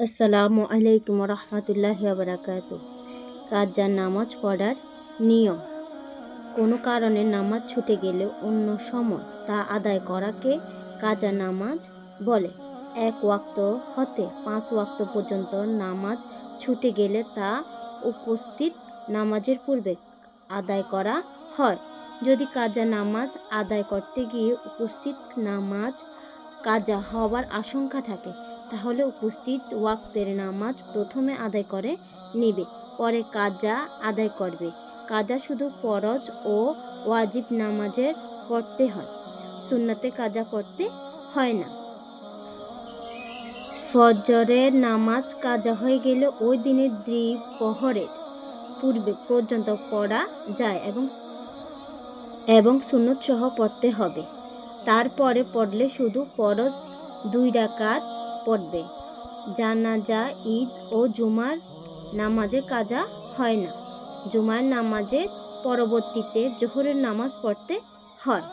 আসসালামু আলাইকুম রহমতুল্লাহি বারাকাতু। কাজা নামাজ পড়ার নিয়ম। কোনো কারণে নামাজ ছুটে গেলে অন্য সময় তা আদায় করাকে কাজা নামাজ বলে। 1 ওয়াক্ত হতে 5 ওয়াক্ত পর্যন্ত নামাজ ছুটে গেলে তা উপস্থিত নামাজের পূর্বে আদায় করা হয়। যদি কাজা নামাজ আদায় করতে গিয়ে উপস্থিত নামাজ কাজা হওয়ার আশঙ্কা থাকে, তাহলে উপস্থিত ওয়াক্তের নামাজ প্রথমে আদায় করে নিবে, পরে কাজা আদায় করবে। কাজা শুধু ফরজ ও ওয়াজিব নামাজের পড়তে হয়, সুন্নতে কাজা পড়তে হয় না। ফজরের নামাজ কাজা হয়ে গেলে ওই দিনের দ্বিপ্রহরের পূর্বে পর্যন্ত পড়া যায় এবং সুন্নত সহ পড়তে হবে। তারপরে পড়লে শুধু ফরজ 2 রাকাত পড়বে। জানাজা, ঈদ ও জুমার নামাজে কাজা হয় না। জুমার নামাজের পরবর্তীতে জোহরের নামাজ পড়তে হয়।